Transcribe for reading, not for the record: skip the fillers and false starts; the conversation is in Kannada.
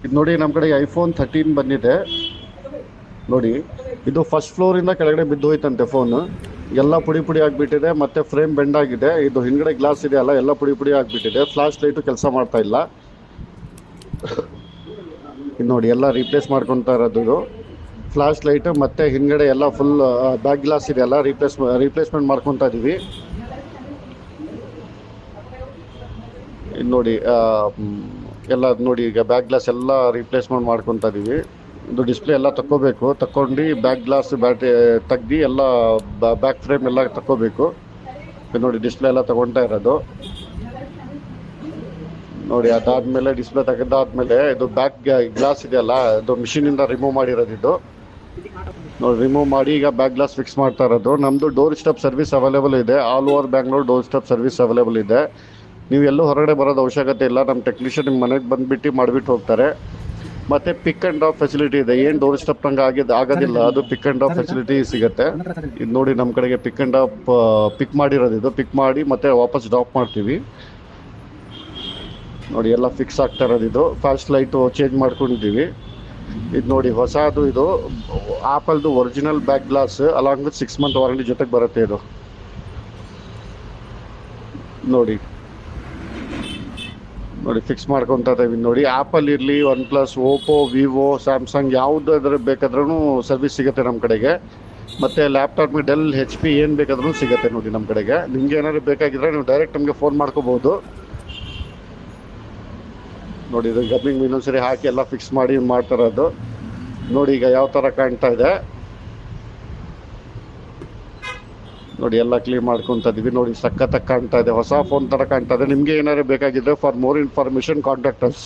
ಇದು ನೋಡಿ ನಮ್ಮ ಕಡೆ ಐಫೋನ್ 13 ಬಂದಿದೆ ನೋಡಿ. ಇದು ಫಸ್ಟ್ ಫ್ಲೋರಿಂದ ಕೆಳಗಡೆ ಬಿದ್ದು ಹೋಯ್ತಂತೆ ಫೋನು. ಎಲ್ಲ ಪುಡಿ ಪುಡಿ ಆಗಿಬಿಟ್ಟಿದೆ, ಮತ್ತು ಫ್ರೇಮ್ ಬೆಂಡ್ ಆಗಿದೆ. ಇದು ಹಿಂದ್ಗಡೆ ಗ್ಲಾಸ್ ಇದೆಯಲ್ಲ ಎಲ್ಲ ಪುಡಿ ಪುಡಿ ಆಗಿಬಿಟ್ಟಿದೆ. ಫ್ಲಾಶ್ ಲೈಟು ಕೆಲಸ ಮಾಡ್ತಾ ಇಲ್ಲ. ಇದು ನೋಡಿ ಎಲ್ಲ ರೀಪ್ಲೇಸ್ ಮಾಡ್ಕೊತಾ ಇರೋದು ಇದು. ಫ್ಲಾಶ್ ಲೈಟು ಮತ್ತು ಹಿಂದ್ಗಡೆ ಎಲ್ಲ ಫುಲ್ ಬ್ಯಾಕ್ ಗ್ಲಾಸ್ ಇದೆಯಲ್ಲ ರೀಪ್ಲೇಸ್ಮೆಂಟ್ ಮಾಡ್ಕೊತಾ ಇದ್ದೀವಿ. ಇದು ನೋಡಿ ಎಲ್ಲ ನೋಡಿ ಈಗ ಬ್ಯಾಕ್ ಗ್ಲಾಸ್ ಎಲ್ಲ ರೀಪ್ಲೇಸ್ಮೆಂಟ್ ಮಾಡ್ಕೊತಾ ಇದ್ದೀವಿ. ಇದು ಡಿಸ್ಪ್ಲೇ ಎಲ್ಲ ತಕ್ಕೋಬೇಕು, ತಕ್ಕೊಂಡು ಬ್ಯಾಕ್ ಗ್ಲಾಸ್ ತೆಗ್ದು ಎಲ್ಲ ಬ್ಯಾಕ್ ಫ್ರೇಮ್ ಎಲ್ಲ ತಕ್ಕೋಬೇಕು. ನೋಡಿ ಡಿಸ್ಪ್ಲೇ ಎಲ್ಲ ತಗೊತಾ ಇರೋದು ನೋಡಿ. ಅದಾದಮೇಲೆ ಡಿಸ್ಪ್ಲೇ ತೆಗೆದಾದ್ಮೇಲೆ ಇದು ಬ್ಯಾಕ್ ಗ್ಲಾಸ್ ಇದೆಯಲ್ಲ ಇದು ಮಿಷಿನಿಂದ ರಿಮೂವ್ ಮಾಡಿರೋದು ಇದು ನೋಡಿ. ರಿಮೂವ್ ಮಾಡಿ ಈಗ ಬ್ಯಾಕ್ ಗ್ಲಾಸ್ ಫಿಕ್ಸ್ ಮಾಡ್ತಾ ಇರೋದು. ನಮ್ಮದು ಡೋರ್ ಸ್ಟೆಪ್ ಸರ್ವಿಸ್ ಅವೈಲೇಬಲ್ ಇದೆ. All over Bangalore door step service available ಇದೆ. ನೀವು ಎಲ್ಲೂ ಹೊರಗಡೆ ಬರೋದು ಅವಶ್ಯಕತೆ ಇಲ್ಲ. ನಮ್ಮ ಟೆಕ್ನಿಷಿಯನ್ ನಿಮ್ಮ ಮನೆಗೆ ಬಂದುಬಿಟ್ಟು ಮಾಡಿಬಿಟ್ಟು ಹೋಗ್ತಾರೆ. ಮತ್ತು ಪಿಕ್ ಆ್ಯಂಡ್ ಡ್ರಾಪ್ ಫೆಸಿಲಿಟಿ ಇದೆ. ಏನು ಡೋರ್ ಸ್ಟೆಪ್ ನಂಗೆ ಆಗೋದಿಲ್ಲ ಅದು ಪಿಕ್ ಆ್ಯಂಡ್ ಡ್ರಾಪ್ ಫೆಸಿಲಿಟಿ ಸಿಗುತ್ತೆ. ಇದು ನೋಡಿ ನಮ್ಮ ಕಡೆಗೆ ಪಿಕ್ ಆ್ಯಂಡ್ ಡ್ರಾಪ್ ಪಿಕ್ ಮಾಡಿರೋದು ಇದು. ಪಿಕ್ ಮಾಡಿ ಮತ್ತೆ ವಾಪಸ್ ಡ್ರಾಪ್ ಮಾಡ್ತೀವಿ ನೋಡಿ. ಎಲ್ಲ ಫಿಕ್ಸ್ ಆಗ್ತಾ ಇರೋದು ಇದು. ಫ್ಲಾಶ್ ಲೈಟು ಚೇಂಜ್ ಮಾಡ್ಕೊಂಡಿದ್ದೀವಿ. ಇದು ನೋಡಿ ಹೊಸದು ಇದು ಆಪಲ್ದು original back glass along with 6 month warranty ಜೊತೆಗೆ ಬರುತ್ತೆ ಇದು ನೋಡಿ. ನೋಡಿ ಫಿಕ್ಸ್ ಮಾಡ್ಕೊತಾ ಇದ್ದೀವಿ ನೋಡಿ. ಆ್ಯಪಲ್ ಇರಲಿ, one plus, Oppo, Vivo, Samsung ಯಾವುದಾದ್ರೂ ಬೇಕಾದ್ರೂ ಸರ್ವಿಸ್ ಸಿಗುತ್ತೆ ನಮ್ಮ ಕಡೆಗೆ. ಮತ್ತು ಲ್ಯಾಪ್ಟಾಪ್ ಡೆಲ್, HP ಏನು ಬೇಕಾದ್ರೂ ಸಿಗುತ್ತೆ ನೋಡಿ ನಮ್ಮ ಕಡೆಗೆ. ನಿಮ್ಗೆ ಏನಾದ್ರು ಬೇಕಾಗಿದ್ರೆ ನೀವು ಡೈರೆಕ್ಟ್ ನಮಗೆ ಫೋನ್ ಮಾಡ್ಕೋಬೋದು ನೋಡಿ. ಇದು ಗಬ್ಬಿಂಗ್ ಇನ್ನೊಂದ್ಸರಿ ಹಾಕಿ ಎಲ್ಲ ಫಿಕ್ಸ್ ಮಾಡಿ ಮಾಡ್ತಾ ಇರೋದು ನೋಡಿ. ಈಗ ಯಾವ ಥರ ಕಾಣ್ತಾ ಇದೆ ನೋಡಿ. ಎಲ್ಲ ಕ್ಲೀನ್ ಮಾಡ್ಕೊತಾ ಇದೀವಿ ನೋಡಿ. ಸಖತ್ತಾಗಿ ಕಾಣ್ತಾ ಇದೆ, ಹೊಸ ಫೋನ್ ಥರ ಕಾಣ್ತಾ ಇದೆ. ನಿಮಗೆ ಏನಾದ್ರು ಬೇಕಾಗಿದ್ರೆ for more information contact us.